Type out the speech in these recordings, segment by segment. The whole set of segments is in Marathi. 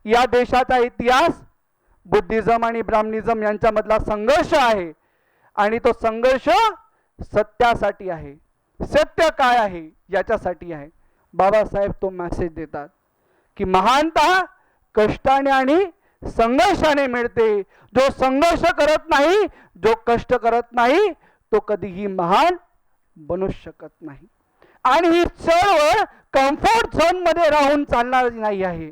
या देशाचा इतिहास बुद्धिझम आणि ब्राह्मणिझम यांच्यामधला संघर्ष आहे आणि तो संघर्ष सत्यासाठी आहे. सत्य काय आहे याच्यासाठी आहे. बाबासाहेब तो मेसेज देतात की महानता कष्टाने आणि संघर्षाने मिळते. जो संघर्ष करत नाही, जो कष्ट करत नाही, तो कधीही महान बनू शकत नाही. आणि ही चळवळ कम्फर्ट झोन मध्ये राहून चालणार नाही आहे.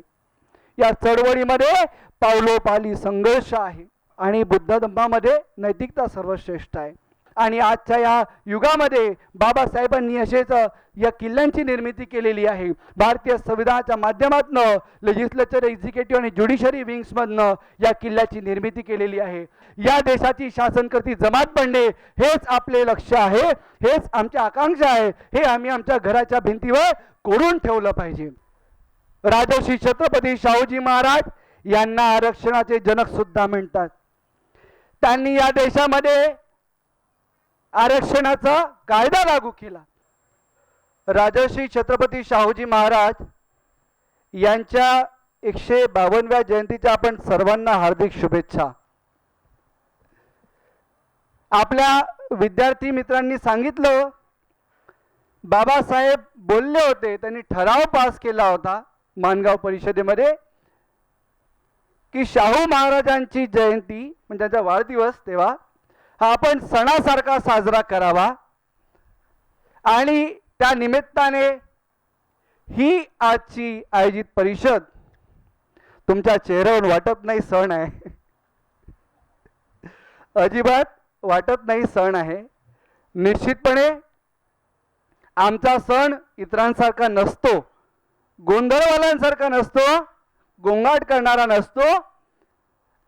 या चळवळीमध्ये पावलोपाली संघर्ष आहे आणि बुद्ध धम्मामध्ये नैतिकता सर्वश्रेष्ठ आहे. आणि आजच्या या युगामध्ये बाबासाहेबांनी असेच या किल्ल्यांची निर्मिती केलेली आहे. भारतीय संविधानाच्या माध्यमातून लेजिस्लेचर, एक्झिक्युटिव्ह आणि ज्युडिशरी विंग्समधनं या किल्ल्याची निर्मिती केलेली आहे. या देशाची शासनकर्ती जमात बनणे हेच आपले लक्ष्य आहे, हेच आमची आकांक्षा आहे. हे आम्ही आमच्या घराच्या भिंतीवर कोरून ठेवलं पाहिजे. राजर्षी छत्रपती शाहूजी महाराज यांना आरक्षणाचे जनक सुद्धा म्हणतात. त्यांनी या देशामध्ये आरक्षणाचा कायदा लागू केला. राजर्षी छत्रपती शाहूजी महाराज यांच्या 152व्या जयंतीच्या आपण सर्वांना हार्दिक शुभेच्छा. आपल्या विद्यार्थी मित्रांनी सांगितलं, बाबासाहेब बोलले होते, त्यांनी ठराव पास केला होता माणगाव परिषदेमध्ये की शाहू महाराजांची जयंती म्हणजे त्यांचा वाढदिवस तेव्हा हा आपण सणासारखा साजरा करावा. आणि त्या निमित्ताने ही आजची आयोजित परिषद तुमच्या चेहऱ्यावर वाटत नाही सण आहे, अजिबात वाटत नाही सण आहे. निश्चितपणे आमचा सण इतरांसारखा नसतो, गोंधळवाल्यांसारखा नसतो, गोंगाट करणारा नसतो.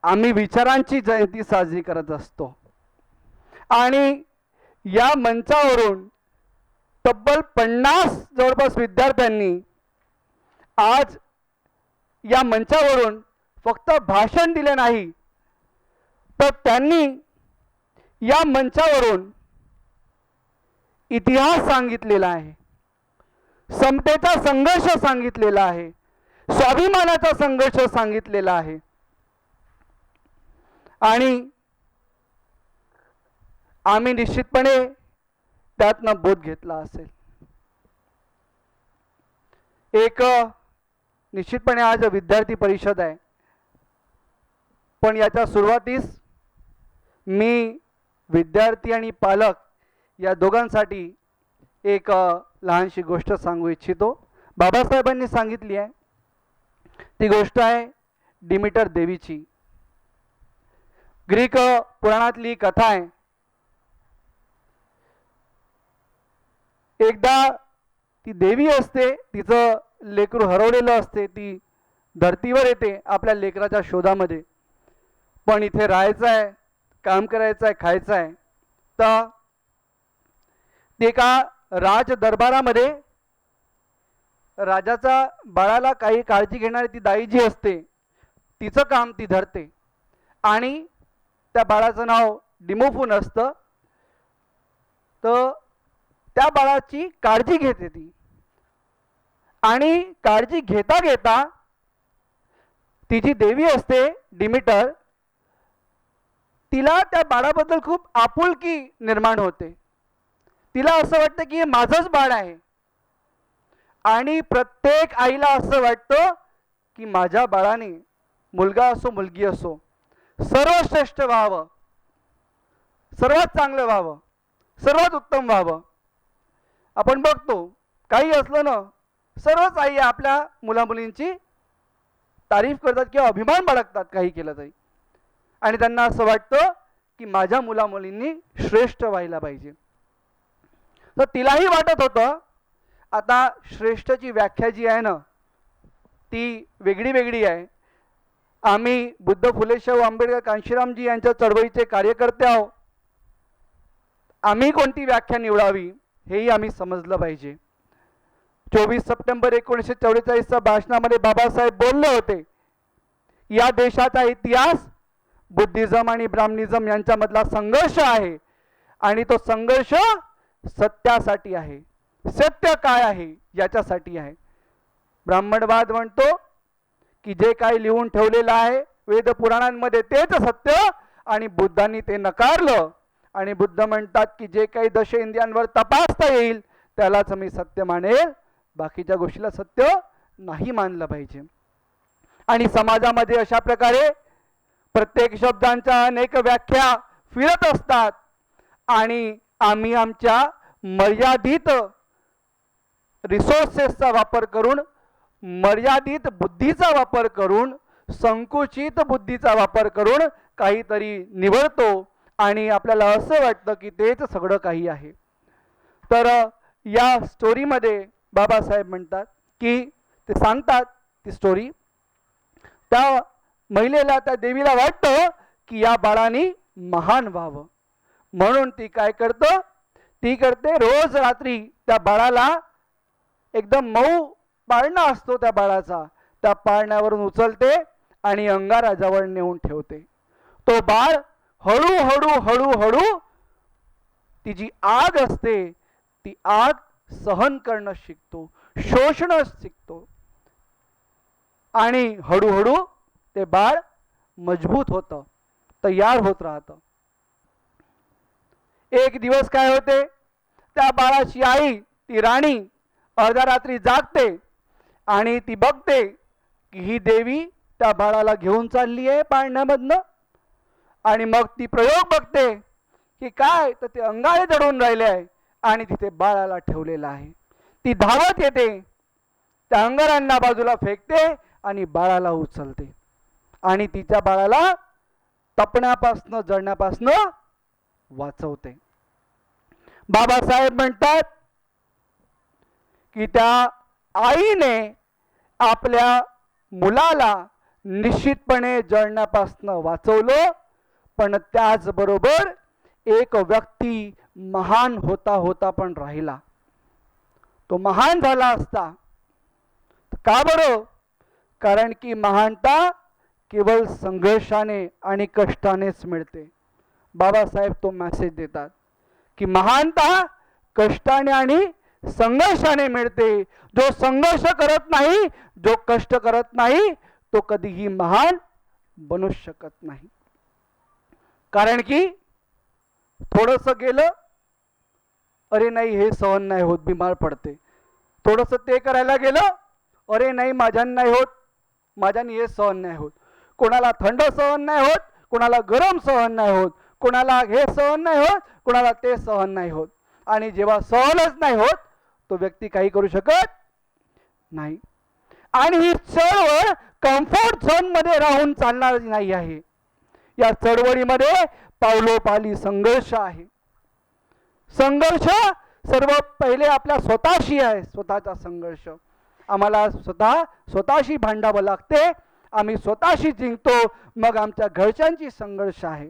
आम्ही विचारांची जयंती साजरी करत असतो. आणि या मंचावरून तब्बल 50 जवळपास विद्यार्थ्यांनी आज या मंचावरून फक्त भाषण दिले नाही, तर त्यांनी या मंचावरून इतिहास सांगितलेला आहे, समतेचा संघर्ष सांगितलेला आहे, स्वाभिमानाचा संघर्ष सांगितलेला आहे. आणि आम्ही निश्चितपणे त्यातनं बोध घेतला असेल. एक निश्चितपणे आज विद्यार्थी परिषद आहे, पण याच्या सुरुवातीस मी विद्यार्थी आणि पालक या दोघांसाठी एक लहानशी गोष्ट सांगू इच्छितो. बाबासाहेबांनी सांगितली आहे ती गोष्ट आहे डिमीटर देवीची. ग्रीक पुराणातली कथा आहे. एकदा ती देवी असते, तिचं लेकरू हरवलेलं असते, ती धर्तीवर येते आपल्या लेकराच्या शोधामध्ये. पण इथे राहायचं आहे, काम करायचं आहे, खायचं आहे. तर ते एका राज दरबारामध्ये राजाचा बाळाला काही काळजी घेणारी ती दाई जी असते, तिचं काम ती धरते. आणि त्या बाळाचं नाव डिमोफून असतं. तर त्या बाळाची काळजी घेते ती. आणि काळजी घेता घेता ती जी देवी असते डिमीटर, तिला त्या बाळाबद्दल खूप आपुलकी निर्माण होते. तिला असं वाटतं की हे माझंच बाळ आहे. आणि प्रत्येक आईला असं वाटतं की माझ्या बाळाने, मुलगा असो मुलगी असो, सर्वश्रेष्ठ व्हावं, सर्वात चांगलं व्हावं, सर्वात उत्तम व्हावं. आपण बघतो काही असलं ना, सर्वच आई आपल्या मुलामुलींची तारीफ करतात किंवा अभिमान बाळगतात काही केलं तरी. आणि त्यांना असं वाटतं की माझ्या मुलामुलींनी श्रेष्ठ व्हायला पाहिजे. तर तिलाही वाटत होतं. आता श्रेष्ठची व्याख्या जी आहे ना, ती वेगळी वेगळी आहे. आम्ही बुद्ध, फुले, शाहू आंबेडकर, कांशीरामजी यांच्या चळवळीचे कार्यकर्ते आहोत. आम्ही कोणती व्याख्या निवडावी हेही आम्ही समजलं पाहिजे. 24 सप्टेंबर 1944च्या भाषणामध्ये बाबासाहेब बोलले होते, या देशाचा इतिहास बुद्धिझम आणि ब्राह्मणिझम यांच्यामधला संघर्ष आहे आणि तो संघर्ष सत्यासाठी आहे. सत्य काय आहे याच्यासाठी आहे. ब्राह्मणवाद म्हणतो की जे काही लिहून ठेवलेलं आहे वेद पुराणांमध्ये तेच सत्य, आणि बुद्धांनी ते नकारलं. आणि बुद्ध म्हणतात की जे काही दश इंद्रियांवर तपासता येईल त्यालाच मी सत्य मानेल, बाकीच्या गोष्टीला सत्य नाही मानलं पाहिजे. आणि समाजामध्ये अशा प्रकारे प्रत्येक शब्दांच्या अनेक व्याख्या फिरत असतात, आणि आम्ही आमच्या मर्यादित रिसोर्सेसचा वापर करून, मर्यादित बुद्धीचा वापर करून, संकुचित बुद्धीचा वापर करून काहीतरी निवडतो आणि आपल्याला असं वाटतं की तेच सगळं काही आहे. तर या स्टोरीमध्ये बाबासाहेब म्हणतात की ते सांगतात ती स्टोरी, त्या महिलेला, त्या देवीला वाटतं की या बाळाने महान व्हावं, म्हणून ती काय करतं, ती करते रोज रात्री त्या बाळाला, एकदम मऊ पाळणा असतो त्या बाळाचा, त्या पाळण्यावरून उचलते आणि अंगाराजवळ नेऊन ठेवते. तो बाळ हळूहळू हळूहळू ती जी आग असते ती आग सहन करणं शिकतो, शोषणं शिकतो, आणि हळूहळू ते बाळ मजबूत होतं, तयार होत राहतं. एक दिवस काय होते, त्या बाळाची आई, ती राणी, अर्ध्या रात्री जागते आणि ती बघते की ही देवी त्या बाळाला घेऊन चालली आहे पाळण्यामधनं. आणि मग ती प्रयोग बघते की काय, तर ते अंगारे चढून राहिले आहे आणि तिथे बाळाला ठेवलेलं आहे. ती धावत येते, त्या अंगारांना बाजूला फेकते आणि बाळाला उचलते आणि तिच्या बाळाला तपण्यापासनं, जळण्यापासनं वाचवते. बाबासाहेब म्हणतात की त्या आईने आपल्या मुलाला निश्चितपणे जळण्यापासनं वाचवलं, पण त्याचबरोबर एक व्यक्ती महान होता होता पण राहिला. तो महान झाला असता. का बरं? कारण की महानता केवळ संघर्षाने आणि कष्टानेच मिळते. बाबासाहेब तो मेसेज देतात की महानता कष्टाने आणि संघर्षाने मिळते. जो संघर्ष करत नाही, जो कष्ट करत नाही, तो कधीही महान बनू शकत नाही. कारण की थोडंसं गेलं, अरे नाही हे सहन नाही होत, बिमार पडते. थोडंसं ते करायला गेलं, अरे नाही माझ्याने नाही होत, माझ्याने हे सहन नाही होत. कोणाला थंड सहन नाही होत, कोणाला गरम सहन नाही होत, कोणाला हे सहन नाही होत, कोणाला ते सहन नाही होत. आणि जेव्हा सहनच नाही होत तो व्यक्ती काही करू शकत नाही. आणि ही चळवळ कम्फर्ट झोन मध्ये राहून चालणार नाही आहे. या चळवळीमध्ये पावलोपाली संघर्ष आहे. संघर्ष सर्व पहिले आपल्या स्वतःशी आहे. स्वतःचा संघर्ष आम्हाला स्वतःशी भांडावं लागते. आम्ही स्वतःशी जिंकतो. मग आमच्या घरच्यांची संघर्ष आहे.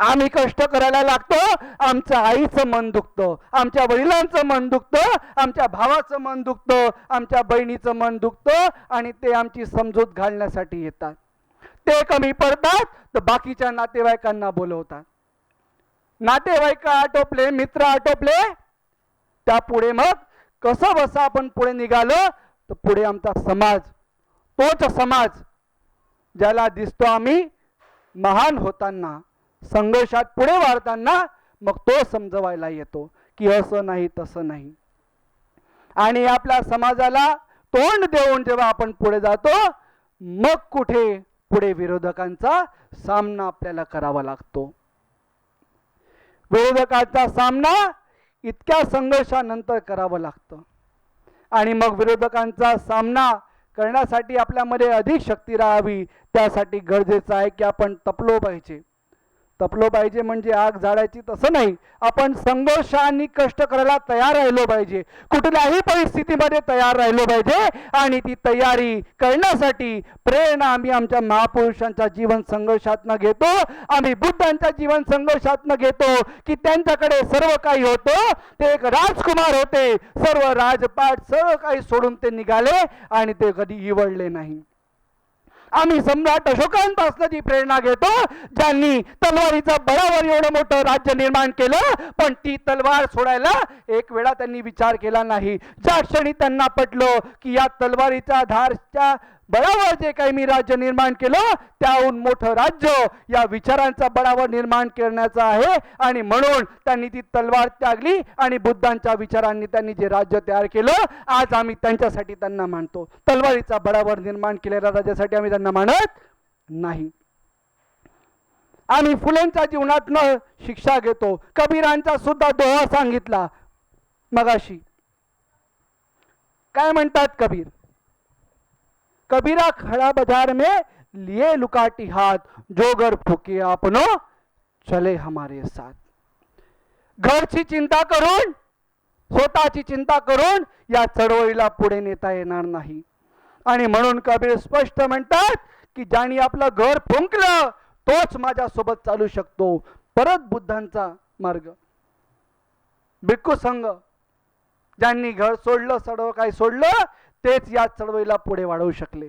आम्ही कष्ट करायला लागतो, आमच्या आईचं मन दुखतं, आमच्या वडिलांचं मन दुखतं, आमच्या भावाचं मन दुखतं, आमच्या बहिणीचं मन दुखतं, आणि ते आमची समजूत घालण्यासाठी येतात. ते कमी पडतात तर बाकीच्या नातेवाईकांना बोलवतात. नातेवाईक आटोपले, मित्र आटोपले, त्यापुढे मग कसं बसा आपण पुढे निघालो तर पुढे आमचा समाज, तोच समाज ज्याला दिसतो आम्ही महान होताना, संघर्षात पुढे वाढताना, मग तो समजवायला येतो की असं नाही तसं नाही. आणि आपल्या समाजाला तोंड देऊन जेव्हा आपण पुढे जातो, मग कुठे पुढे विरोधकांचा सामना आपल्याला करावा लागतो. विरोधकांचा सामना इतक्या संघर्षानंतर करावं लागतं. आणि मग विरोधकांचा सामना करण्यासाठी आपल्यामध्ये अधिक शक्ती राहावी. त्यासाठी गरजेचं आहे की आपण तपलो पाहिजे. तपलो पाहिजे म्हणजे आग जाळायची तसं नाही, आपण संघर्ष आणि कष्ट करायला तयार राहिलो पाहिजे. कुठल्याही परिस्थितीमध्ये तयार राहिलो पाहिजे. आणि ती तयारी करण्यासाठी प्रेरणा आम्ही आमच्या महापुरुषांच्या जीवन संघर्षातनं घेतो. आम्ही बुद्धांच्या जीवन संघर्षातनं घेतो की त्यांच्याकडे सर्व काही होतं. ते एक राजकुमार होते, सर्व राजपाट सर्व काही सोडून ते निघाले आणि ते कधी इवळले नाही. आम्ही सम्राट अशोकांपासून जी प्रेरणा घेतो, ज्यांनी तलवारीचा बळावर एवढं मोठं राज्य निर्माण केलं, पण ती तलवार सोडायला एक वेळा त्यांनी विचार केला नाही. ज्या क्षणी त्यांना पटलं की या तलवारीच्या धारच्या बळावर जे काही मी राज्य निर्माण केलं त्याहून मोठं राज्य या विचारांचा बळावर निर्माण करण्याचं आहे. आणि म्हणून त्यांनी ती तलवार त्यागली आणि बुद्धांच्या विचारांनी त्यांनी जे राज्य तयार केलं आज आम्ही त्यांच्यासाठी त्यांना मानतो. तलवारीचा बळावर निर्माण केलेल्या राज्यासाठी आम्ही त्यांना मानत नाही. आम्ही फुलेंच्या जीवनातनं शिक्षा घेतो. कबीरांचा सुद्धा दोहा सांगितला मगाशी. काय म्हणतात कबीर? कबीरा खड़ा बाजार में लिए लुकाटी हाथ, जो घर फुके आपनो चले हमारे साथ. घरची चिंता करून स्वतःची चिंता करून या चळवळीला पुढे नेता येणार नाही. आणि म्हणून कबीर स्पष्ट म्हणतात की ज्यांनी आपलं घर फुंकलं तोच माझ्यासोबत चालू शकतो. परत बुद्धांचा मार्ग. भिक्खू संघ ज्यांनी घर सोडलं सर्व काही सोडलं तेच या चळवळीला पुढे वाढवू शकले.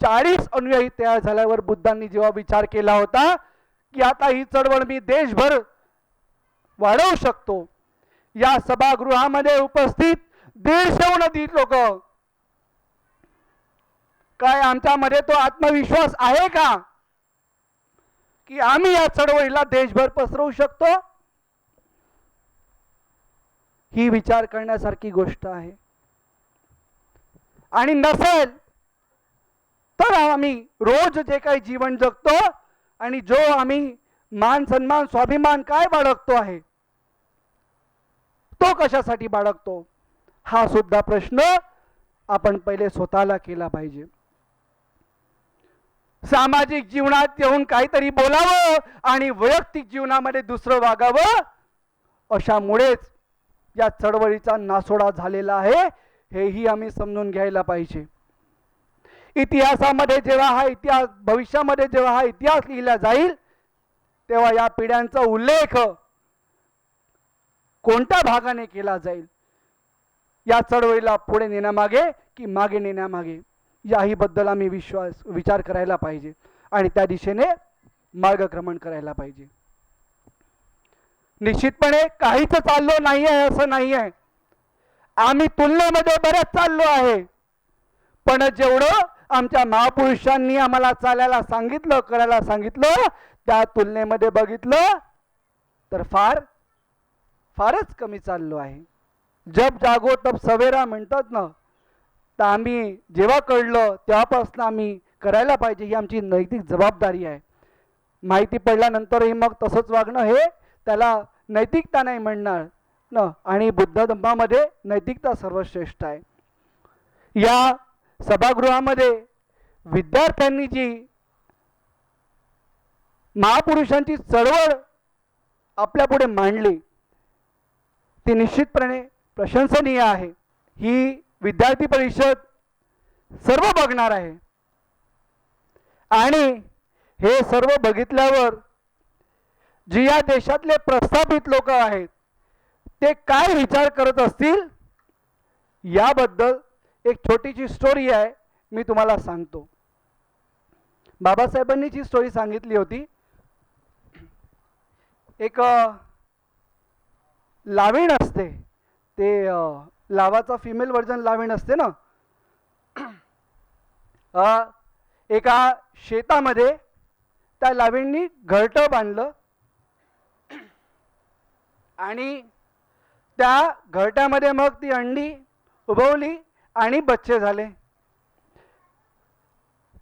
40 अनुयायी तयार झाल्यावर बुद्धांनी जेव्हा विचार केला होता की आता ही चळवळ मी देशभर वाढवू शकतो, या सभागृहामध्ये उपस्थित 150हून अधिक लोक, काय आमच्यामध्ये तो आत्मविश्वास आहे का की आम्ही या चळवळीला देशभर पसरवू शकतो? ही विचार करण्यासारखी गोष्ट आहे. आणि नसेल तर आम्ही रोज जे काही जीवन जगतो आणि जो आम्ही मान सन्मान स्वाभिमान काय बाळगतो आहे तो कशासाठी बाळगतो हा सुद्धा प्रश्न आपण पहिले स्वतःला केला पाहिजे. सामाजिक जीवनात येऊन काहीतरी बोलावं आणि वैयक्तिक जीवनामध्ये दुसरं वागावं अशामुळेच या चळवळीचा नासोडा झालेला आहे हेही आम्ही समजून घ्यायला पाहिजे. इतिहासामध्ये जेव्हा हा इतिहास भविष्यामध्ये जेव्हा हा इतिहास लिहिला जाईल तेव्हा या पिढ्यांचा उल्लेख कोणत्या भागाने केला जाईल, या चळवळीला पुढे नेण्यामागे की मागे नेण्यामागे, याही बद्दल आम्ही विचार करायला पाहिजे आणि त्या दिशेने मार्गक्रमण करायला पाहिजे. निश्चितपणे काहीच चाललो नाही आहे असं नाही आहे. आम्ही तुलनेमध्ये बरेच चाललो आहे, पण जेवढं आमच्या महापुरुषांनी आम्हाला चालायला सांगितलं करायला सांगितलं त्या तुलनेमध्ये बघितलं तर फारच कमी चाललो आहे. जब जागो तब सवेरा म्हणतात ना, तर आम्ही जेव्हा कळलं तेव्हापासून आम्ही करायला पाहिजे ही आमची नैतिक जबाबदारी आहे. माहिती पडल्यानंतरही मग तसंच वागणं हे त्याला नैतिकता नाही म्हणणार न. आणि बुद्ध धम्मामध्ये नैतिकता सर्वश्रेष्ठ आहे. या सभागृहामध्ये विद्यार्थ्यांनी जी महापुरुषांची चळवळ आपल्या पुढे मांडली ती निश्चितपणे प्रशंसनीय आहे. ही विद्यार्थी परिषद सर्व बघणार आहे आणि हे सर्व बघितल्यावर जी या देशातले प्रस्थापित लोक आहेत ते काय विचार करत असतील याबद्दल एक छोटीशी स्टोरी आहे, मी तुम्हाला सांगतो. बाबासाहेबांनी जी स्टोरी सांगितली होती, एक लावीण असते, ते लावाचा फिमेल व्हर्जन लावीण असते ना, एका शेतामध्ये त्या लावीणनी घरटं बांधलं आणि त्या घरट्यामध्ये मग ती अंडी उभवली आणि बच्चे झाले.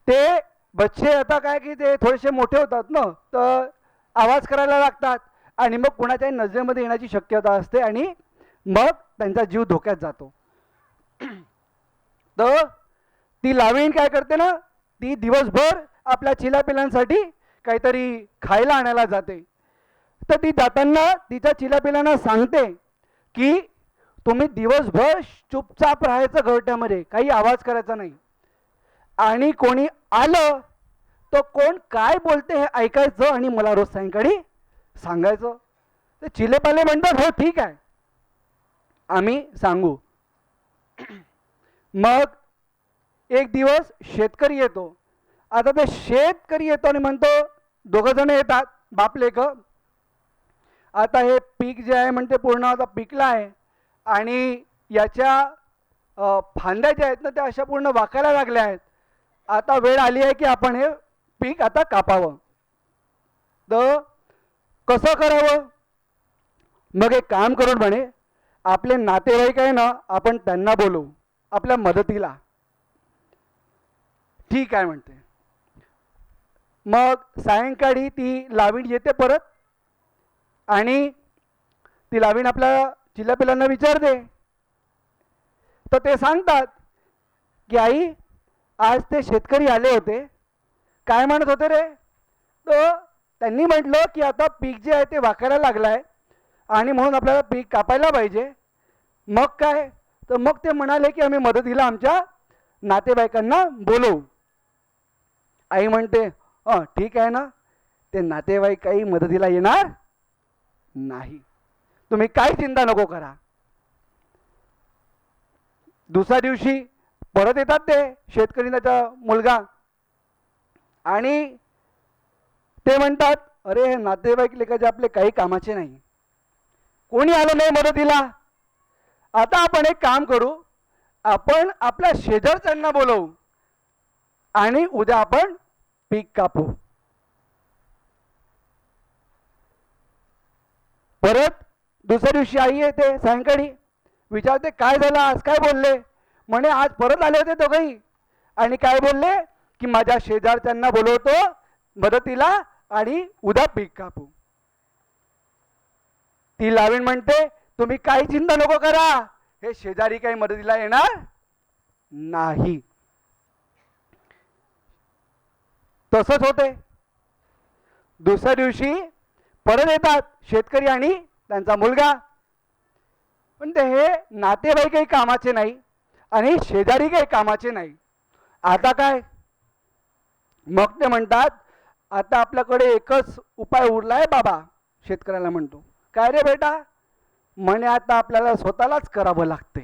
ते बच्चे आता काय की ते थोडेसे मोठे होतात ना, तर आवाज करायला लागतात आणि मग कुणाच्याही नजरेमध्ये येण्याची शक्यता असते आणि मग त्यांचा जीव धोक्यात जातो. तर ती लावीण काय करते ना, ती दिवसभर आपल्या चिलापिलांसाठी काहीतरी खायला आणायला जाते. तर ती जाताना तिच्या चिलापिलांना सांगते की तुम्ही दिवसभर चुपचाप राहायचं घरट्यामध्ये, काही आवाज करायचा नाही आणि कोणी आलं तर कोण काय बोलते हे ऐकायचं आणि मला रोज सायंकाळी सांगायचं. ते चिलेपाले म्हणतात हो ठीक आहे आम्ही सांगू. मग एक दिवस शेतकरी येतो. आता ते शेतकरी येतो आणि म्हणतो, दोघं जण येतात बाप लेक, आता हे पीक जे आहे म्हणते पूर्ण आता पिकलं आहे आणि याच्या फांद्या ज्या आहेत ना त्या अशा पूर्ण वाकायला लागल्या आहेत. आता वेळ आली आहे की आपण हे पीक आता कापावं. तर कसं करावं? मग एक काम करून म्हणे आपले नातेवाईक आहे ना आपण त्यांना बोलवू आपल्या मदतीला. ठीक आहे म्हणते. मग सायंकाळी ती लावीण येते परत आणि ती लावीण आपल्या चिल्लापिल्लांना विचारते. तर ते सांगतात की आई आज ते शेतकरी आले होते, काय म्हणत होते रे? तर त्यांनी म्हटलं की आता पीक जे आहे ते वाकायला लागलं आहे आणि म्हणून आपल्याला पीक कापायला पाहिजे. मग काय? तर मग ते म्हणाले की आम्ही मदतीला आमच्या नातेवाईकांना बोलवू. आई म्हणते ठीक आहे ना, ते नातेवाईक काही मदतीला येणार नाही, तुम्ही काही चिंता नको करा. दुसऱ्या दिवशी परत येतात ते शेतकरी त्याचा मुलगा आणि ते म्हणतात अरे हे नातेवाईक लेखाचे आपले काही कामाचे नाही, कोणी आलं नाही मदतीला. आता आपण एक काम करू, आपण आपल्या शेजारच्यांना बोलवू आणि उद्या आपण पीक कापू. परत दुसऱ्या दिवशी आई येते सायंकाळी, विचारते काय झालं आज, काय बोलले? म्हणे आज परत आले होते दोघंही आणि काय बोलले की माझ्या शेजारच्यांना बोलवतो मदतीला आणि उद्या पीक कापू. ती लावीण म्हणते तुम्ही काही चिंता नको करा, हे शेजारी काही मदतीला येणार नाही. तसंच होते. दुसऱ्या दिवशी परत येतात शेतकरी आणि त्यांचा मुलगा, पण ते हे नातेवाईक काही कामाचे नाही आणि शेजारी काही कामाचे नाही. आता काय? मग ते म्हणतात आता आपल्याकडे एकच उपाय उरलाय बाबा. शेतकऱ्याला म्हणतो काय रे बेटा? म्हणे आता आपल्याला स्वतःलाच करावं लागते.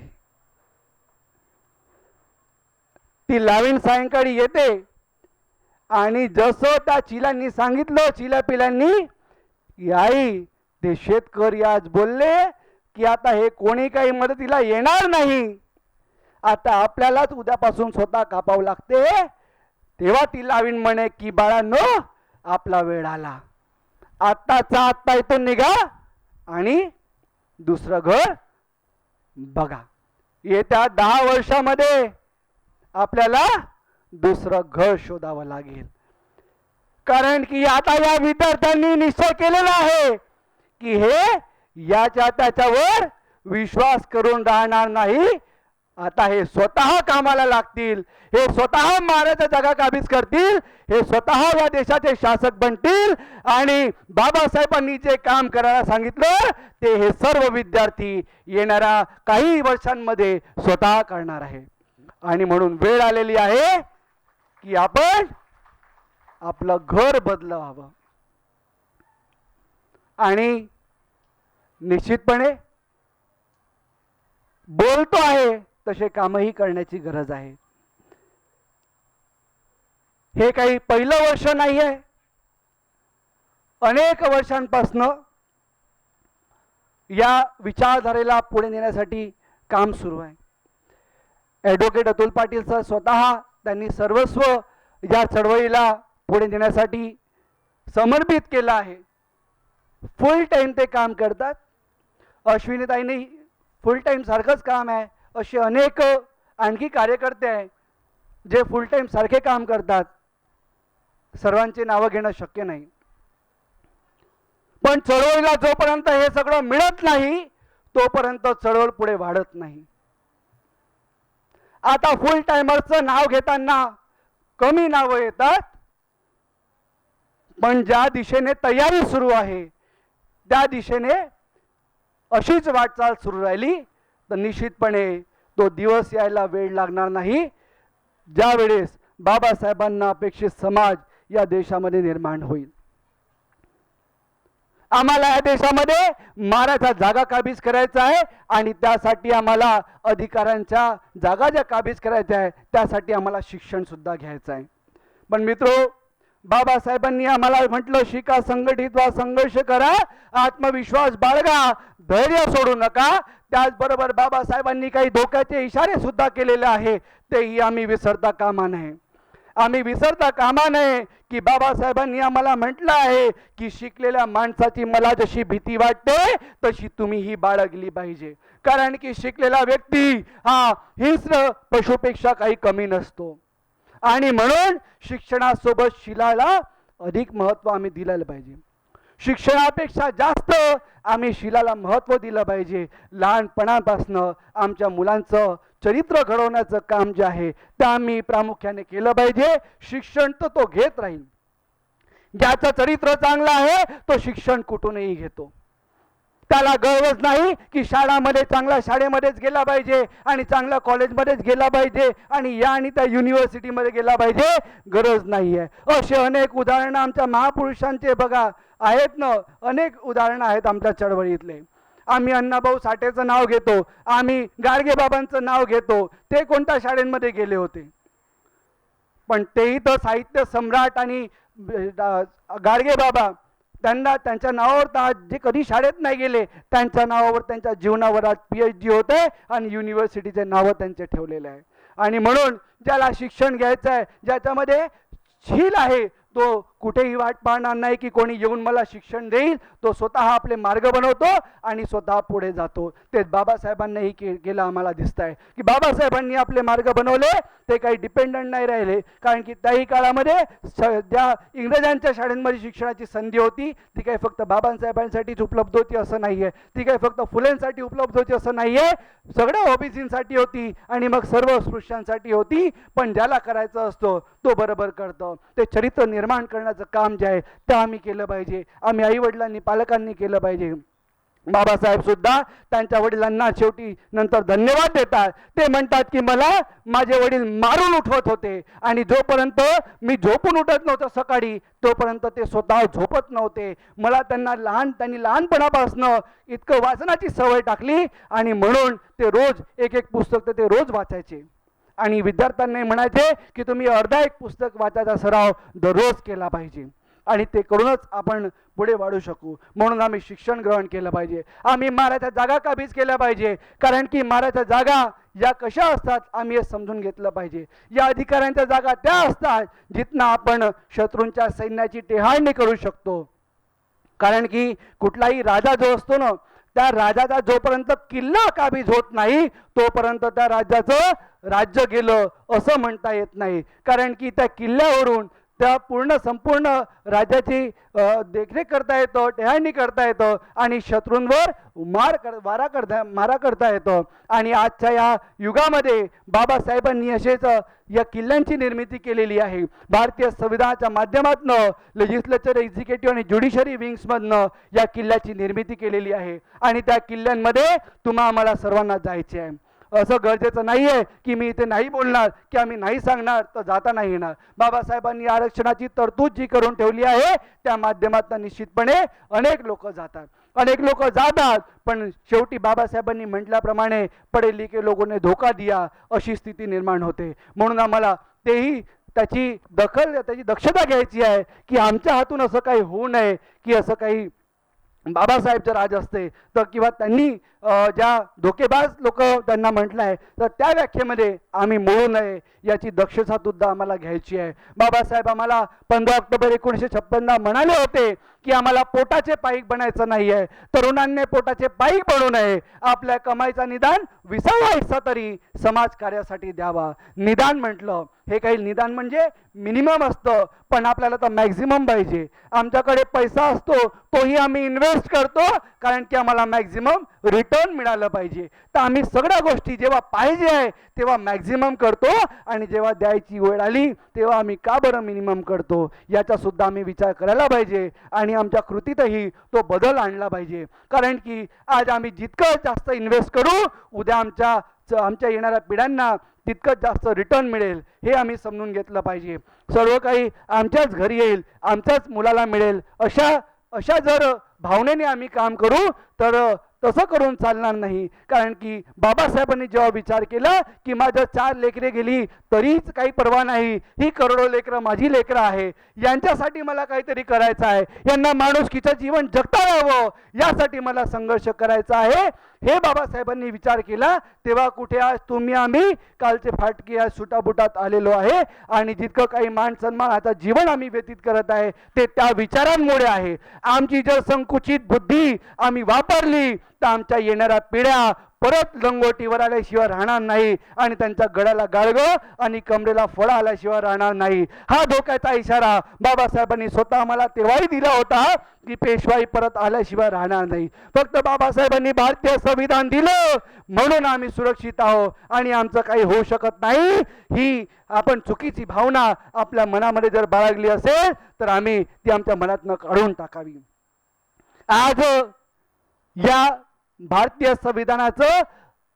ती लावीण सायंकाळी येते आणि जसं त्या चिलांनी सांगितलं चिला पिलांनी, आई ते शेतकरी आज बोलले की आता हे कोणी काही मदतीला येणार नाही, आता आपल्यालाच उद्यापासून स्वतः कापावं लागते. तेव्हा ती लावीण म्हणे की बाळांनो आपला वेळ आला, आत्ताचा आत्ता इथून निघा आणि दुसरं घर बघा. येत्या 10 वर्षामध्ये आपल्याला दुसरं घर शोधावं लागेल. कारण की आता या विद्यार्थ्यांनी निश्चय केलेला आहे की हे याच्या त्याच्यावर विश्वास करून राहणार नाही. आता हे स्वतः कामाला लागतील, हे स्वतः महाराजा जगा काबीज करतील, हे स्वतः या देशाचे शासक बनतील आणि बाबासाहेबांनी जे काम करायला सांगितलं ते हे सर्व विद्यार्थी येणाऱ्या काही वर्षांमध्ये स्वतः करणार आहे. आणि म्हणून वेळ आलेली आहे की आपण आपलं घर बदलवावं आणि निश्चितपणे बोलतो आहे तसे कामही करण्याची गरज आहे. हे काही पहिलं वर्ष नाही आहे, अनेक वर्षांपासून या विचारधारेला पुढे नेण्यासाठी काम सुरू आहे. ॲडव्होकेट अतुल पाटील सर स्वतः त्यांनी सर्वस्व या चळवळीला पुढे नेण्यासाठी समर्पित केलं आहे. फुल टाइम ते काम करतात. अश्विनीताईंनी फुल टाइम सारखंच काम आहे. असे अनेक आणखी कार्यकर्ते आहेत जे फुल टाइम सारखे काम करतात. सर्वांची नावं घेणं शक्य नाही, पण चळवळीला जोपर्यंत हे सगळं मिळत नाही तोपर्यंत चळवळ पुढे वाढत नाही. आता फुल टाइमरचं नाव घेताना कमी नावं येतात, पण ज्या दिशेने तयारी सुरू आहे त्या दिशेने अशीच वाटचाल सुरू राहिली तर निश्चितपणे तो दिवस यायला वेळ लागणार नाही ज्या वेळेस बाबासाहेबांना अपेक्षित समाज या देशामध्ये निर्माण होईल. आम्हाला या देशामध्ये महाराजा जागा काबीज करायचा आहे आणि त्यासाठी आम्हाला अधिकारांच्या जागा ज्या काबीज करायच्या आहे त्यासाठी आम्हाला शिक्षण सुद्धा घ्यायचं आहे. पण मित्रो, बाबासाहेबांनी आम्हाला म्हटलं शिका, संघटित व्हा, संघर्ष करा, आत्मविश्वास बाळगा, धैर्य सोडू नका. त्याचबरोबर बाबासाहेबांनी काही धोक्याचे इशारे सुद्धा केलेले आहे, तेही आम्ही विसरता कामा नये. आम्ही विसरता कामा नये की बाबासाहेबांनी आम्हाला म्हटलं आहे की शिकलेल्या माणसाची मला जशी भीती वाटते तशी तुम्ही ही बाळगली पाहिजे. कारण की शिकलेला व्यक्ती हा हिंस्र पशुपेक्षा काही कमी नसतो. आणि म्हणून शिक्षणासोबत शिलाला अधिक महत्त्व आम्ही दिलं पाहिजे. शिक्षणापेक्षा जास्त आम्ही शिलाला महत्त्व दिलं पाहिजे. लहानपणापासनं आमच्या मुलांचं चरित्र घडवण्याचं काम जे आहे ते आम्ही प्रामुख्याने केलं पाहिजे. शिक्षण तर तो घेत राहील, ज्याचं चरित्र चांगलं आहे तो शिक्षण कुठूनही घेतो. त्याला गरज नाही की शाळामध्ये चांगल्या शाळेमध्येच गेला पाहिजे आणि चांगल्या कॉलेजमध्येच गेला पाहिजे आणि या आणि त्या युनिव्हर्सिटीमध्ये गेला पाहिजे, गरज नाही आहे. असे अनेक उदाहरणं आमच्या महापुरुषांचे बघा आहेत ना, अनेक उदाहरणं आहेत आमच्या चळवळीतले. आम्ही अण्णाभाऊ साठेचं नाव घेतो, आम्ही गाडगेबाबांचं नाव घेतो. ते कोणत्या शाळेमध्ये गेले होते? पण तेही तर साहित्य सम्राट आणि गाडगेबाबा, त्यांना त्यांच्या नावावर जे कधी शाळेत नाही गेले त्यांच्या नावावर त्यांच्या जीवनावर आज PhD होते आणि युनिव्हर्सिटीचे नावं त्यांचे ठेवलेले आहे. आणि म्हणून ज्याला शिक्षण घ्यायचं आहे, ज्याच्यामध्ये शील आहे, तो कुठेही वाट पाहणार नाही की कोणी येऊन मला शिक्षण देईल. तो स्वतः आपले मार्ग बनवतो आणि स्वतः पुढे जातो. ते बाबासाहेबांनाही केलं आम्हाला दिसत आहे की बाबासाहेबांनी आपले मार्ग बनवले, ते काही डिपेंडंट नाही राहिले. कारण की त्याही काळामध्ये ज्या इंग्रजांच्या शाळांमध्ये शिक्षणाची संधी होती ती काही फक्त बाबासाहेबांसाठीच उपलब्ध होती असं नाही आहे, ती काही फक्त फुलेंसाठी उपलब्ध होती असं नाही आहे. सगळ्या ओबीसींसाठी होती आणि मग सर्व स्पृश्यांसाठी होती. पण ज्याला करायचं असतो तो बरोबर करतो. ते चरित्र निर्माण करण्याचं काम जे आहे ते आम्ही केलं पाहिजे. आम्ही आई वडिलांनी पालकांनी केलं पाहिजे. बाबासाहेब सुद्धा त्यांच्या वडिलांना शेवटी नंतर धन्यवाद देतात. ते म्हणतात की मला माझे वडील मारून उठवत होते आणि जोपर्यंत मी झोपून उठत नव्हतं सकाळी तोपर्यंत ते स्वतः झोपत नव्हते. मला त्यांनी लहानपणापासून इतकं वाचनाची सवय टाकली आणि म्हणून ते रोज एक एक पुस्तक ते रोज वाचायचे आणि विद्यार्थ्यांना म्हणायचे की तुम्ही अर्धा एक पुस्तक वाचायचा सराव दररोज केला पाहिजे आणि ते करूनच आपण पुढे वाढू शकू. म्हणून आम्ही शिक्षण ग्रहण केलं पाहिजे. आम्ही माराच्या जागा काबीज केल्या पाहिजे. कारण की माराच्या जागा या कशा असतात आम्ही हे समजून घेतलं पाहिजे. या अधिकाऱ्यांच्या जागा त्या असतात जिथनं आपण शत्रूंच्या सैन्याची टेहाळणी करू शकतो. कारण की कुठलाही राजा जो असतो ना, त्या राजाचा जोपर्यंत किल्ला काबीज होत नाही तोपर्यंत त्या राज्याचं राज्य गेलं असं म्हणता येत नाही. कारण की त्या किल्ल्यावरून त्या संपूर्ण राज्याची देखरेख करता येतं, टेहाळणी करता येतं आणि शत्रूंवर मारा करता येतं. आणि आजच्या या युगामध्ये बाबासाहेबांनी असेच या किल्ल्यांची निर्मिती केलेली आहे. भारतीय संविधानाच्या माध्यमातून लेजिस्लेचर, एक्झिक्युटिव्ह आणि ज्युडिशरी विंग्समधनं या किल्ल्याची निर्मिती केलेली आहे. आणि त्या किल्ल्यांमध्ये आम्हाला सर्वांना जायचे आहे. असं गरजेचं नाही आहे की मी इथे नाही बोलणार की आम्ही नाही सांगणार तर जाता नाही येणार. बाबासाहेबांनी आरक्षणाची तरतूद जी करून ठेवली आहे त्या माध्यमातून निश्चितपणे अनेक लोक जातात. पण शेवटी बाबासाहेबांनी म्हटल्याप्रमाणे पढे लिखे लोगों ने धोखा दिया अशी स्थिती निर्माण होते. म्हणून आम्हाला त्याची दक्षता घ्यायची आहे की आमच्या हातून असं काही होऊ नये की असं काही बाबासाहेबचं राज असते तर किंवा त्यांनी ज्या धोकेबाज लोक त्यांना म्हटलं आहे तर त्या व्याख्येमध्ये आम्ही मोडू नये याची दक्षता सुद्धा आम्हाला घ्यायची आहे. बाबासाहेब आम्हाला 15 ऑक्टोबर 1956 म्हणाले होते की आम्हाला पोटाचे पाईक बनायचं नाही आहे. तरुणांनी पोटाचे पाईक बनू नये. आपल्या कमाईचा निदान 20वा हिस्सा तरी समाज कार्यासाठी द्यावा. निदान म्हटलं हे काही निदान म्हणजे मिनिमम असतं, पण आपल्याला तर मॅक्झिमम पाहिजे. आमच्याकडे पैसा असतो तोही आम्ही इन्व्हेस्ट करतो कारण की आम्हाला मॅक्झिमम रिटर्न मिळालं पाहिजे. तर आम्ही सगळ्या गोष्टी जेव्हा पाहिजे आहे तेव्हा मॅक्झिमम करतो आणि जेव्हा द्यायची वेळ आली तेव्हा आम्ही का बरं मिनिमम करतो याचा सुद्धा आम्ही विचार करायला पाहिजे आणि आमच्या कृतीतही तो बदल आणला पाहिजे. कारण की आज आम्ही जितकं जास्त इन्व्हेस्ट करू उद्या आमच्या येणाऱ्या पिढ्यांना तितकंच जास्त रिटर्न मिळेल हे आम्ही समजून घेतलं पाहिजे. सर्व काही आमच्याच घरी येईल, आमच्याच मुलाला मिळेल अशा जर भावनेने आम्ही काम करू तर तसं करून चालणार नाही. कारण की बाबासाहेबांनी जेव्हा विचार केला की माझं 4 लेकरे गेली तरीच काही पर्वा नाही, ही करोडो लेकरं माझी लेकरं आहे, यांच्यासाठी मला काहीतरी करायचं आहे, यांना माणुसकीचं जीवन जगता यावं यासाठी मला संघर्ष करायचा आहे. हे बाबासाहेबांनी विचार केला तेव्हा कुठे आज तुम्ही आम्ही कालचे फाटके आज सुटाबुटात आलेलो आहे आणि जितकं काही मान सन्मान आता जीवन आम्ही व्यतीत करत आहे ते त्या विचारांमुळे आहे. आमची जर संकुचित बुद्धी आम्ही वापरली तर आमच्या येणाऱ्या पिढ्या परत लंगोटीवर आल्याशिवाय राहणार नाही आणि त्यांच्या गळ्याला गाळगं आणि कमरेला फळं आल्याशिवाय राहणार नाही. हा धोक्याचा इशारा बाबासाहेबांनी स्वतः मला तेव्हाही दिला होता की पेशवाई परत आल्याशिवाय राहणार नाही. फक्त बाबासाहेबांनी भारतीय संविधान दिलं म्हणून आम्ही सुरक्षित आहोत आणि आमचं काही होऊ शकत नाही ही आपण चुकीची भावना आपल्या मनामध्ये जर बाळगली असेल तर आम्ही ती आमच्या मनातनं काढून टाकावी. आज या भारतीय संविधानाचं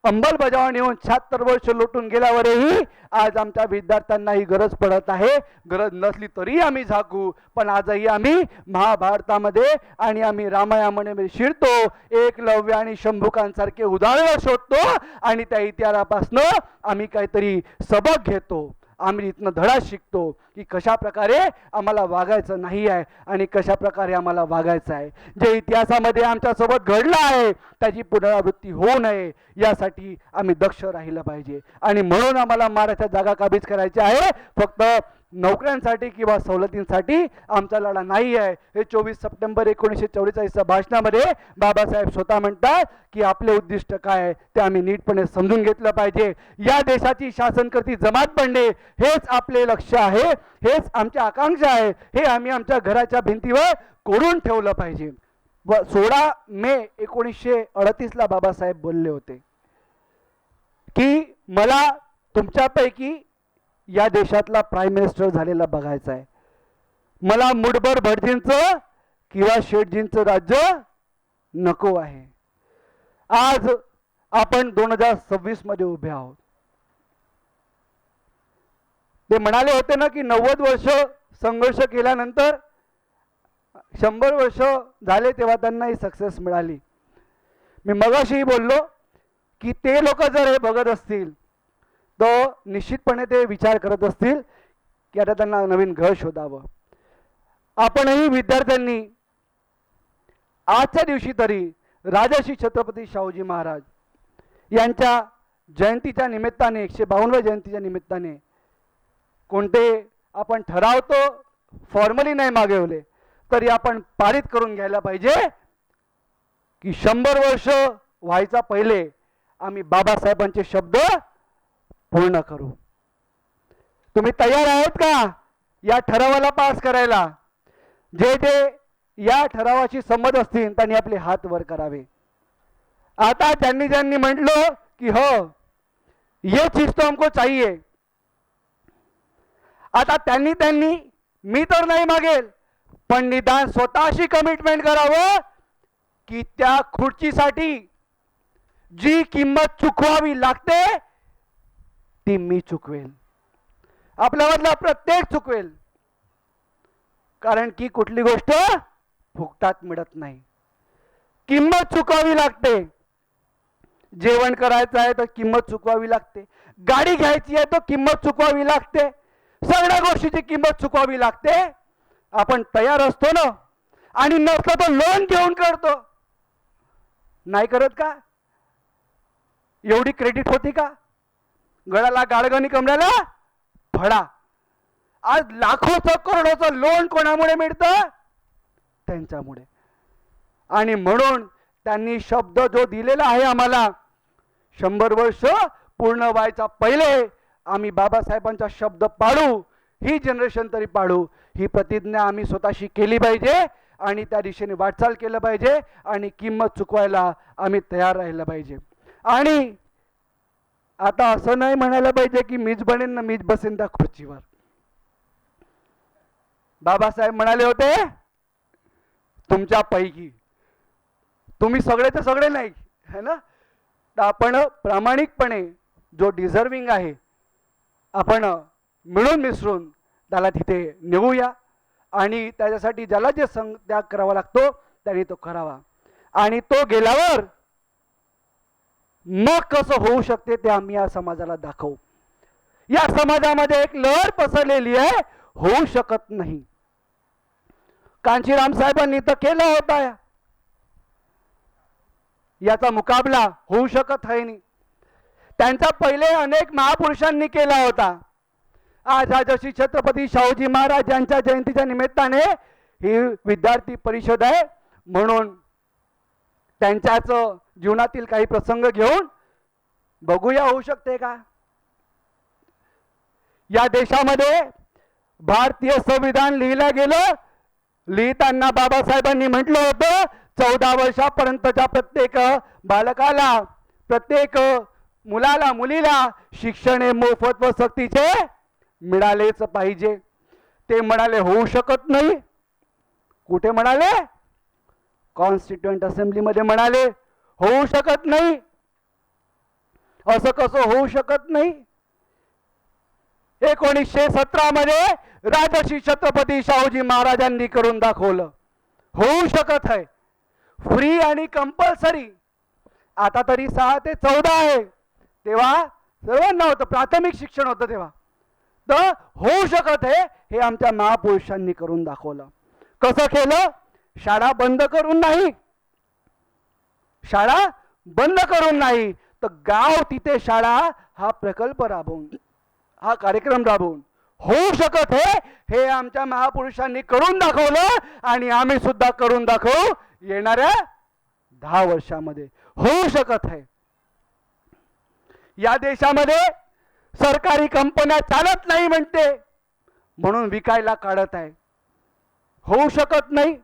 अंमलबजावणी होऊन 76 वर्ष लोटून गेल्यावरही आज आमच्या विद्यार्थ्यांना ही गरज पडत आहे. गरज नसली तरी आम्ही झाकू पण आजही आम्ही महाभारतामध्ये आणि आम्ही रामायणामध्ये शिरतो. एकलव्य आणि शंभुकांसारखे उदाहरणं शोधतो आणि त्या इतिहासापासून आम्ही काहीतरी सबक घेतो. आम्ही इथनं धडा शिकतो की कशा प्रकारे आम्हाला वागायचं नाही आहे आणि कशा प्रकारे आम्हाला वागायचं आहे. जे इतिहासामध्ये आमच्यासोबत घडलं आहे त्याची पुनरावृत्ती होऊ नये यासाठी आम्ही दक्ष राहिलं पाहिजे आणि म्हणून आम्हाला महाराष्ट्रात जागा काबीज करायची आहे. फक्त नोकऱ्यांसाठी किंवा सवलतींसाठी आमचा लढा नाही आहे. हे 24 सप्टेंबर 1944 भाषणामध्ये बाबासाहेब स्वतः म्हणतात की आपले उद्दिष्ट काय आहे ते आम्ही नीटपणे समजून घेतलं पाहिजे. या देशाची शासनकर्ती जमात पडणे हेच आपले लक्ष्य आहे, हेच आमची आकांक्षा आहे. हे आम्ही आमच्या घराच्या भिंतीवर कोरून ठेवलं पाहिजे. 16 मे 1938 बाबासाहेब बोलले होते की मला तुमच्यापैकी या देशातला प्राईम मिनिस्टर झालेला बघायचा आहे. मला मुठभर भटजींचं किंवा शेठजींचं राज्य नको आहे. आज आपण 2026 मध्ये उभे आहोत. ते म्हणाले होते ना की 90 वर्ष संघर्ष केल्यानंतर 100 वर्ष झाले तेव्हा त्यांना ही सक्सेस मिळाली. मी मगाशीही बोललो की ते लोक जर हे बघत असतील तर निश्चितपणे ते विचार करत असतील की आता त्यांना नवीन घर शोधावं. आपणही विद्यार्थ्यांनी आजच्या दिवशी तरी राजर्षी छत्रपती शाहूजी महाराज यांच्या जयंतीच्या निमित्ताने 152व्या जयंतीच्या निमित्ताने कोणते आपण ठरावतो फॉर्मली नाही मागवले तरी आपण पारित करून घ्यायला पाहिजे की 100 वर्ष व्हायचा पहिले आम्ही बाबासाहेबांचे शब्द पूर्ण करू. तुम्ही तयार आहात का या ठरावाला पास करायला? जे जे या ठरावाशी संमत असतील त्यांनी आपले हात वर करावे. आता ज्यांनी ज्यांनी म्हटलं की हो ये चीज तो हमको चाहिए, आता त्यांनी त्यांनी मी तर नाही मागेल पण निदान स्वतःशी कमिटमेंट करावं की त्या खुर्चीसाठी जी किंमत चुकवावी लागते ती मी चुकवेल. आपल्यामधला प्रत्येक चुकवेल. कारण की कुठली गोष्ट फुकटात मिळत नाही. किंमत चुकवावी लागते. जेवण करायचं आहे तर किंमत चुकवावी लागते. गाडी घ्यायची आहे तर किंमत चुकवावी लागते. सगळ्या गोष्टीची किंमत चुकवावी लागते. आपण तयार असतो ना आणि नसलं तर लोन घेऊन करतो. नाही करत का? एवढी क्रेडिट होती का? गळाला गाडगणी कमऱ्याला फडा. आज लाखोचं करोडोचं लोन कोणामुळे मिळतं? त्यांच्यामुळे. आणि म्हणून त्यांनी शब्द जो दिलेला आहे आम्हाला 100 वर्ष पूर्ण व्हायचा पहिले आम्ही बाबासाहेबांचा शब्द पाळू. ही जनरेशन तरी पाळू. ही प्रतिज्ञा आम्ही स्वतःशी केली पाहिजे आणि त्या दिशेने वाटचाल केलं पाहिजे आणि किंमत चुकवायला आम्ही तयार राहिलं पाहिजे. आणि आता असं नाही म्हणायला पाहिजे की मीच बनेन ना मीच बसेन त्या खुर्चीवर. बाबासाहेब म्हणाले होते तुमच्या पैकी तुम्ही सगळेच सगळे नाही है ना, तर आपण प्रामाणिकपणे जो डिझर्विंग आहे आपण मिळून मिसळून त्याला तिथे नेऊया आणि त्याच्यासाठी ज्याला जे त्याग करावा लागतो त्यांनी तो करावा. आणि तो गेल्यावर मग कसं होऊ शकते ते आम्ही या समाजाला दाखवू. या समाजामध्ये एक लहर पसरलेली आहे. होऊ शकत नाही. कांशीराम साहेबांनी तर केलं होता. याचा मुकाबला होऊ शकत आहे नाही. त्यांचा पहिले अनेक महापुरुषांनी केला होता. आज राजर्षी छत्रपती शाहूजी महाराज यांच्या जयंतीच्या निमित्ताने ही विद्यार्थी परिषद आहे, म्हणून त्यांच्याच जीवनातील काही प्रसंग घेऊन बघूया होऊ शकते का. या देशामध्ये भारतीय संविधान लिहिलं गेलं. लिहिताना बाबासाहेबांनी म्हटलं होतं 14 वर्षापर्यंतच्या प्रत्येक बालकाला, प्रत्येक मुलाला मुलीला शिक्षण हे मोफत व सक्तीचे मिळालेच पाहिजे. ते म्हणाले होऊ शकत नाही. कुठे म्हणाले? कॉन्स्टिट्यूएंट असेंब्लीमध्ये म्हणाले होऊ शकत नाही. असं कसं होऊ शकत नाही? 1917 मध्ये राजर्षी छत्रपती शाहूजी महाराजांनी करून दाखवलं. होऊ शकत आहे. फ्री आणि कंपल्सरी. आता तरी 6 ते 14 आहे, तेव्हा सर्वांना होतं, प्राथमिक शिक्षण होतं तेव्हा. तर होऊ शकत आहे हे आमच्या महापुरुषांनी करून दाखवलं. कसं केलं? शाळा बंद करून नाही. शाळा बंद करून नाही, तर गाव तिथे शाळा हा प्रकल्प राबवून, हा कार्यक्रम राबवून होऊ शकत आहे हे आमच्या महापुरुषांनी करून दाखवलं. आणि आम्ही सुद्धा करून दाखवू येणाऱ्या 10 वर्षामध्ये. होऊ शकत आहे. या देशामध्ये सरकारी कंपन्या चालत नाही म्हणते, म्हणून विकायला काढत आहे. होऊ शकत नाही.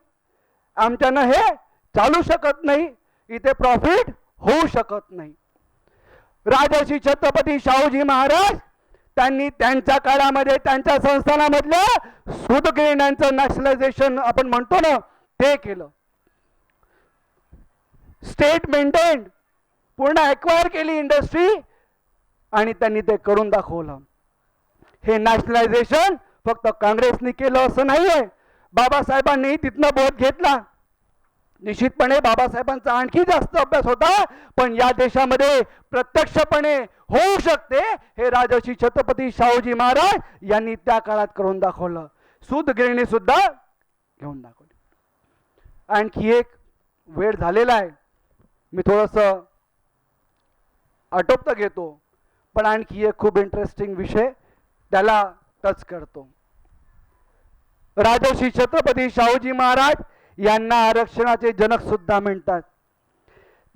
आमच्यानं हे चालू शकत नाही. इथे प्रॉफिट होऊ शकत नाही. राजर्षी छत्रपती शाहूजी महाराज त्यांनी त्यांच्या काळामध्ये त्यांच्या संस्थानामधल्या सूत गिरण्यांचं नॅशनलायझेशन आपण म्हणतो ना, ते केलं. स्टेट मेंटेन्ड, पूर्ण ॲक्वायर केली इंडस्ट्री आणि त्यांनी ते करून दाखवलं. हे नॅशनलायझेशन फक्त काँग्रेसने केलं असं नाहीये. बाबासाहेबांनी तिथनं बोध घेतला. निश्चितपणे बाबासाहेबांचा आणखी जास्त अभ्यास होता, पण या देशामध्ये प्रत्यक्षपणे होऊ शकते हे राजर्षी छत्रपती शाहूजी महाराज यांनी त्या काळात करून दाखवलं. सूत गिरणी सुद्धा घेऊन दाखवली. आणखी एक वेळ झालेला आहे, मी थोडंसं आटोपता घेतो, पण आणखी एक खूप इंटरेस्टिंग विषय त्याला टच करतो. राजर्षी छत्रपती शाहूजी महाराज यांना आरक्षणाचे जनक सुद्धा म्हणतात.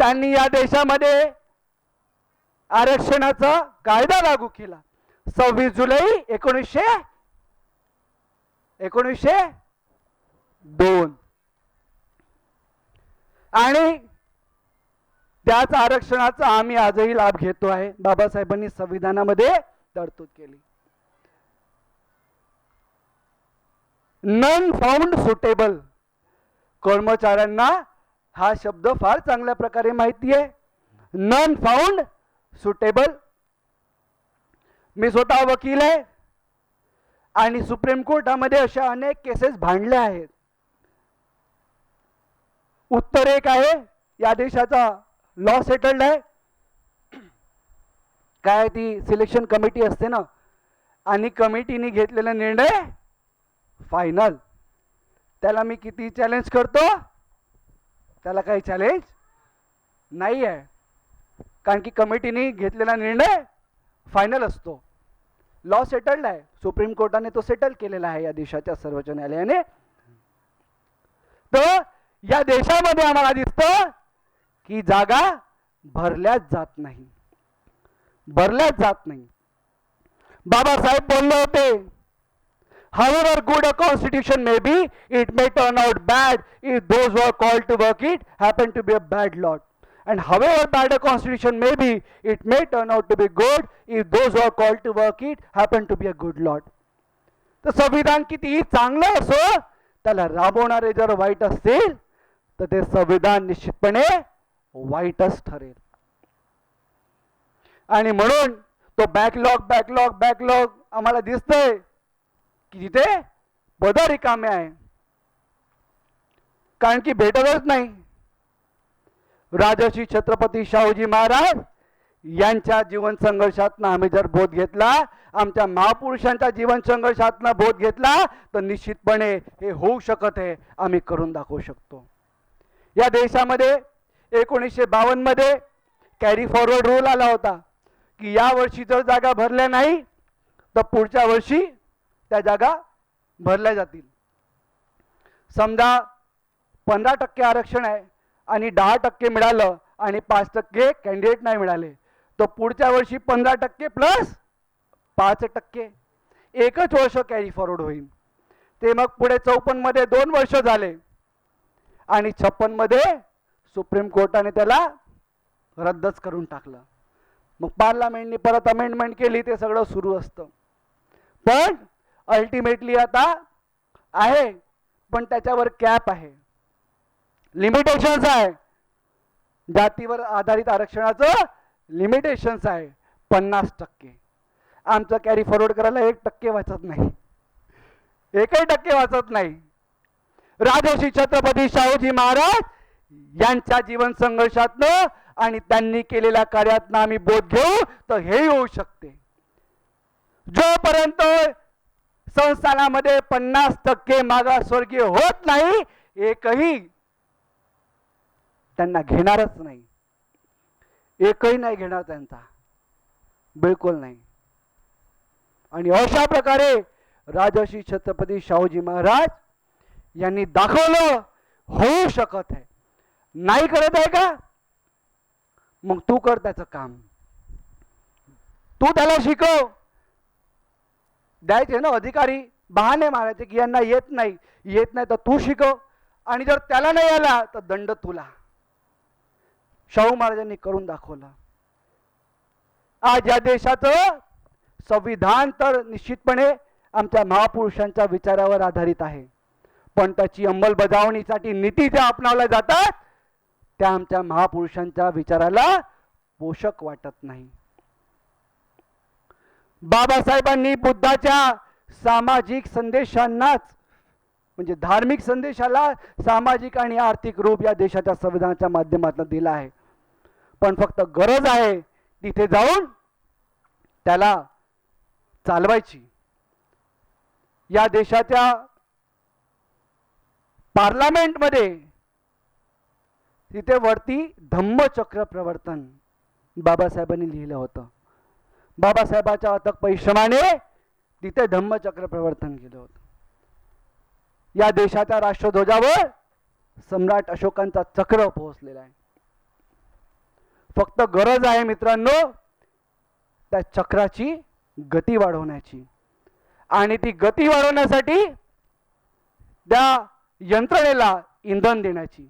त्यांनी या देशामध्ये आरक्षणाचा कायदा लागू केला 26 जुलै 1902 आणि त्याच आरक्षणाचा आम्ही आजही लाभ घेतो आहे. बाबासाहेबांनी संविधानामध्ये तरतूद केली. None found suitable. कर्मचाऱ्यांना हा शब्द फार चांगल्या प्रकारे माहिती आहे. None found suitable. मी स्वतः वकील आहे आणि सुप्रीम कोर्टामध्ये अशा अनेक केसेस भांडल्या आहेत. उत्तर एक आहे, या देशाचा लॉ सेटल्ड आहे. काय ती सिलेक्शन कमिटी असते ना, आणि कमिटीने घेतलेला निर्णय फायनल. त्याला मी किती चॅलेंज करतो, त्याला काही चॅलेंज नाही आहे, कारण की कमिटीने घेतलेला निर्णय फायनल असतो. लॉ सेटल्ड आहे. सुप्रीम कोर्टाने तो सेटल केलेला आहे या देशाच्या सर्वोच्च न्यायालयाने. तर या देशामध्ये आम्हाला दिसतं की जागा भरल्याच जात नाही, भरल्याच जात नाही. बाबासाहेब बोलले होते, however good a constitution may be, it may turn out bad if those who are called to work it happen to be a bad lot. And however bad a constitution may be, it may turn out to be good if those who are called to work it happen to be a good lot. तर संविधान कितीही चांगलं असो, त्याला राबवणारे जर वाईट असतील तर ते संविधान निश्चितपणे वाईटच ठरेल. आणि म्हणून तो बॅकलॉग आम्हाला दिसतोय की जिथे पद रिकामे आहे, कारण की भेटतच नाही. राजर्षी छत्रपती शाहूजी महाराज यांच्या जीवन संघर्षातनं आम्ही जर बोध घेतला, आमच्या महापुरुषांच्या जीवन संघर्षातनं बोध घेतला, तर निश्चितपणे हे होऊ शकत आहे, आम्ही करून दाखवू शकतो. या देशामध्ये 1952 मध्ये कॅरी फॉरवर्ड रूल आला होता की या वर्षी जर जागा भरल्या नाही तर पुढच्या वर्षी त्या जागा भरल्या जातील. समजा 15% आरक्षण आहे आणि 10% मिळालं आणि 5% कॅन्डिडेट नाही मिळाले तर पुढच्या वर्षी 15% प्लस 5%, एकच वर्ष कॅरी फॉरवर्ड होईल. ते मग पुढे 54 मध्ये 2 वर्ष झाले आणि 56 मध्ये सुप्रीम कोर्टाने त्याला रद्दच करून टाकलं. मग पार्लमेंटने परत अमेंडमेंट केली, ते सगळं सुरू असतं. पण अल्टिमेटली आता आहे, पण त्याच्यावर कॅप आहे, लिमिटेशन्स आहे. जातीवर आधारित आरक्षणाचं लिमिटेशन्स आहे 50%. आमचं कॅरी फॉरवर्ड करायला 1% वाचत नाही, 1% वाचत नाही. राजर्षी छत्रपती शाहूजी महाराज यांच्या जीवन संघर्षातनं आणि त्यांनी केलेल्या कार्यातनं आम्ही बोध घेऊ तर हे होऊ शकते. जोपर्यंत संस्थानामध्ये 50% मागासवर्गीय होत नाही, एकही त्यांना घेणारच नाही, एकही नाही घेणार त्यांचा, बिलकुल नाही. आणि अशा प्रकारे राजर्षी छत्रपती शाहूजी महाराज यांनी दाखवलं होऊ शकत आहे. नाही करत आहे का, मग तू कर त्याचं काम, तू त्याला शिकव. द्यायचे ना अधिकारी बहाणे मारायचे की यांना येत नाही तर तू शिकव, आणि जर त्याला नाही आला तर दंड तुला. शाहू महाराजांनी करून दाखवलं. आज या देशाचं संविधान तर निश्चितपणे आमच्या महापुरुषांच्या विचारावर आधारित आहे, पण त्याची अंमलबजावणीसाठी नीती ज्या अपनावल्या जातात त्या आमच्या महापुरुषांच्या विचाराला पोषक वाटत नाही. बाबासाहेबांनी बुद्धाच्या सामाजिक संदेशांनाच, म्हणजे धार्मिक संदेशाला सामाजिक आणि आर्थिक रूप या देशाच्या संविधानाच्या माध्यमातून दिला आहे. पण फक्त गरज आहे तिथे जाऊन त्याला चालवायची. या देशाच्या पार्लमेंटमध्ये तिथे वरती धम्मचक्र प्रवर्तन बाबासाहेबांनी लिहिलं होतं. बाबासाहेबांच्या अथक परिश्रमाने तिथे धम्मचक्र प्रवर्तन केलं होतं. या देशाच्या राष्ट्रध्वजावर सम्राट अशोकांचा चक्र पोहोचलेला आहे. फक्त गरज आहे मित्रांनो त्या चक्राची गती वाढवण्याची, आणि ती गती वाढवण्यासाठी त्या यंत्रणेला इंधन देण्याची.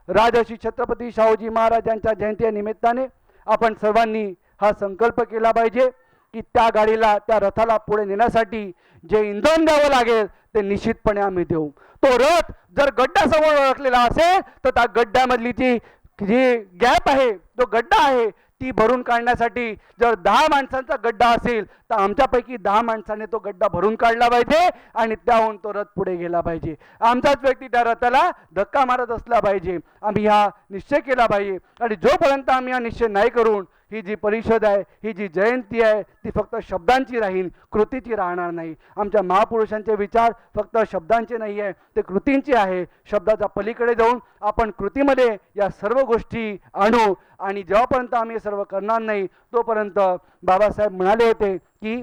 राजर्षी छत्रपती शाहूजी महाराजांच्या जयंती निमित्ताने आपण सर्वांनी हा संकल्प केला पाहिजे की त्या गाडीला, त्या रथाला पुढे नेण्यासाठी जे इंधन द्यावं लागेल ते निश्चितपणे आम्ही देऊ. तो रथ जर गड्डा समोर ओळखलेला असेल तर त्या गड्ड्यामधली जी गॅप आहे, जो गड्डा आहे, ती भरून काढण्यासाठी जर 10 माणसांचा गड्डा असेल तर आमच्यापैकी 10 माणसांनी तो गड्डा भरून काढला पाहिजे आणि त्याहून तो रथ पुढे गेला पाहिजे. आमचाच व्यक्ती त्या रथाला धक्का मारत असला पाहिजे. आम्ही हा निश्चय केला पाहिजे. आणि जोपर्यंत आम्ही हा निश्चय नाही करून ही जी परिषद आहे, ही जी जयंती आहे, ती फक्त शब्दांची राहील, कृतीची राहणार नाही. आमच्या महापुरुषांचे विचार फक्त शब्दांचे नाही आहे, ते कृतींचे आहे. शब्दाच्या पलीकडे जाऊन आपण कृतीमध्ये या सर्व गोष्टी आणू. आणि जेव्हापर्यंत आम्ही हे सर्व करणार नाही तोपर्यंत बाबासाहेब म्हणाले होते की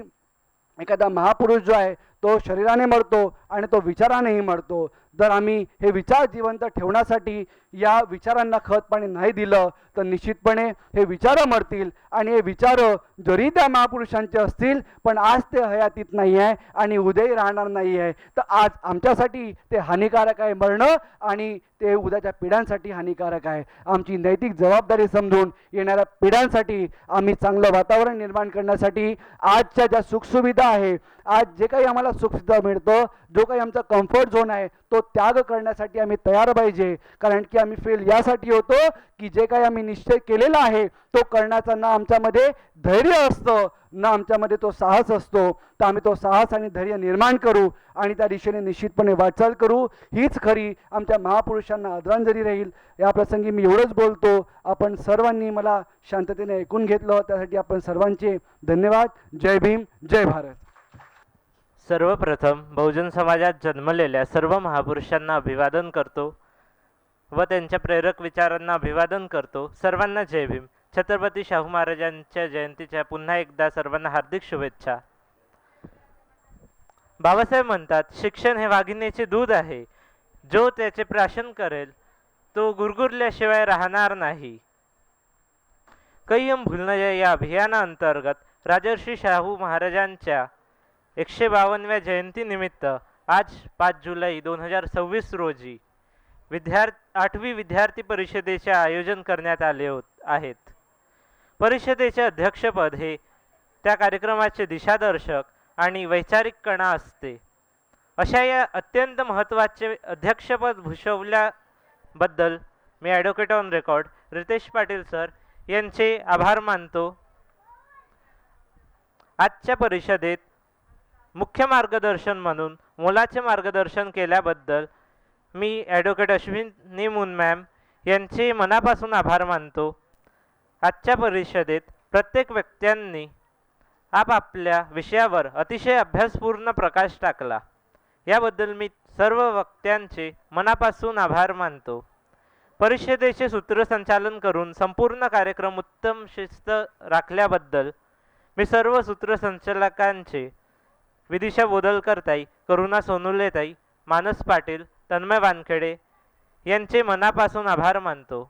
एखादा महापुरुष जो आहे तो शरीराने मरतो आणि तो विचारानेही मरतो. जर आम्ही हे विचार जिवंत ठेवण्यासाठी या विचारांना खत पाणी नाही दिलं तर निश्चितपणे हे विचार मरतील. आणि हे विचार जरी त्या महापुरुषांचे असतील पण आज ते हयातीत नाही आहे आणि उद्याही राहणार नाही आहे, तर आज आमच्यासाठी ते हानिकारक आहे मरणं, आणि ते उद्याच्या पिढ्यांसाठी हानिकारक आहे. आमची नैतिक जबाबदारी समजून येणाऱ्या पिढ्यांसाठी आम्ही चांगलं वातावरण निर्माण करण्यासाठी आजच्या ज्या सुखसुविधा आहे, आज जे काही आम्हाला सुखसुविधा मिळतं, जो काही आमचा कम्फर्ट झोन आहे तो त्याग करण्यासाठी आम्ही तयार पाहिजे. कारण की आम्ही फेल यासाठी होतो की जे काही आम्ही निश्चय केलेला आहे तो करण्याचा ना आमच्यामध्ये धैर्य असतं ना आमच्यामध्ये तो साहस असतो. तर आम्ही तो साहस आणि धैर्य निर्माण करू आणि त्या दिशेने निश्चितपणे वाटचाल करू. हीच खरी आमच्या महापुरुषांना आदरांजली राहील. या प्रसंगी मी एवढंच बोलतो. आपण सर्वांनी मला शांततेने ऐकून घेतलं, त्यासाठी आपण सर्वांचे धन्यवाद. जय भीम, जय भारत. सर्वप्रथम बहुजन समाजात जन्मलेल्या सर्व महापुरुषांना अभिवादन करतो. व त्यांच्या प्रेरक विचारांना अभिवादन करतो. सर्वांना जय भीम. छत्रपती शाहू महाराजांच्या जयंतीच्या पुन्हा एकदा सर्वांना हार्दिक शुभेच्छा. बाबासाहेब म्हणतात, शिक्षण हे वाघिणीचे दूध आहे. जो त्याचे प्राशन करेल तो गुरगुरल्याशिवाय राहणार नाही. कैयम भूलना या अभियानाअंतर्गत राजर्षी शाहू महाराजांच्या 152व्या जयंतीनिमित्त आज 5 जुलै 2026 रोजी 8वी विद्यार्थी परिषदेचे आयोजन करण्यात आले आहेत. परिषदेचे अध्यक्षपद हे त्या कार्यक्रमाचे दिशादर्शक आणि वैचारिक कणा असते. अशा या अत्यंत महत्त्वाचे अध्यक्षपद भूषवल्याबद्दल मी advocate on record Ritesh Patil sir यांचे आभार मानतो. आजच्या परिषदेत मुख्य मार्गदर्शन म्हणून मोलाचे मार्गदर्शन केल्याबद्दल मी ॲडव्होकेट अश्विनी मून मॅम यांचे मनापासून आभार मानतो. आजच्या परिषदेत प्रत्येक व्यक्त्यांनी आपापल्या विषयावर अतिशय अभ्यासपूर्ण प्रकाश टाकला. याबद्दल मी सर्व वक्त्यांचे मनापासून आभार मानतो. परिषदेचे सूत्रसंचालन करून संपूर्ण कार्यक्रम उत्तम शिस्त राखल्याबद्दल मी सर्व सूत्रसंचालकांचे विदिशा बोदलकरताई, करुणा सोनुलेताई, मानस पाटील, तन्मय वानखेडे यांचे मनापासून आभार मानतो.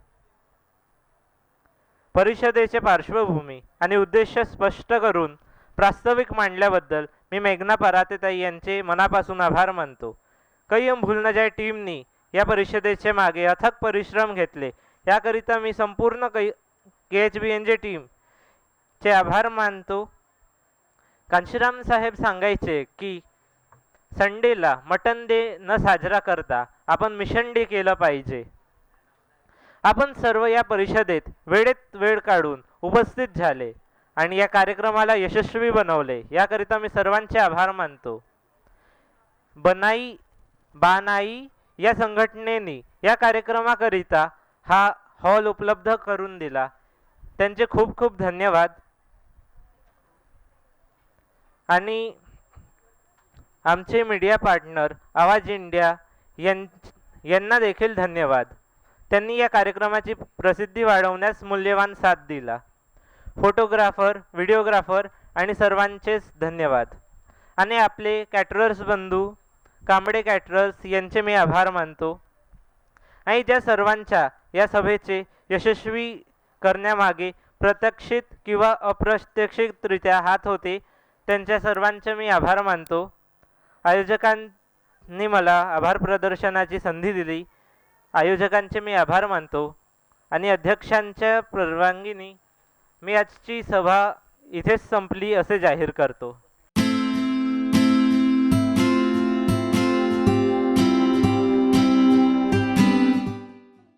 परिषदेचे पार्श्वभूमी आणि उद्देश स्पष्ट करून प्रास्ताविक मांडल्याबद्दल मी मेघना परातेताई यांचे मनापासून आभार मानतो. कैयम भूलना टीमनी या परिषदेचे मागे अथक परिश्रम घेतले. याकरिता मी संपूर्ण KHBNJ टीमचे आभार मानतो. कांशीराम साहेब सांगायचे की संडेला मटन डे न साजरा करता आपण मिशन डे केलं पाहिजे. आपण सर्व या परिषदेत वेळेत वेळ काढून उपस्थित झाले आणि या कार्यक्रमाला यशस्वी बनवले. याकरिता मी सर्वांचे आभार मानतो. बनाई बानाई या संघटनेने या कार्यक्रमाकरिता हा हॉल उपलब्ध करून दिला. त्यांचे खूप खूप धन्यवाद. आणि आमचे मीडिया पार्टनर आवाज इंडिया यांना देखील धन्यवाद. त्यांनी या कार्यक्रमाची प्रसिद्धी वाढवण्यास मूल्यवान साथ दिला. फोटोग्राफर, व्हिडिओग्राफर आणि सर्वांचेच धन्यवाद. आणि आपले कॅटरर्स बंधू कांबळे कॅटरर्स यांचे मी आभार मानतो. आणि ज्या सर्वांच्या या सभेचे यशस्वी करण्यामागे प्रत्यक्षित किंवा अप्रत्यक्षितरित्या हात होते त्यांच्या सर्वांचे मी आभार मानतो. आयोजकांनी मला आभार प्रदर्शनाची संधी दिली. आयोजकांचे मी आभार मानतो. आणि अध्यक्षांच्या परवानगीने मी आजची सभा इथेच संपली असे जाहीर करतो.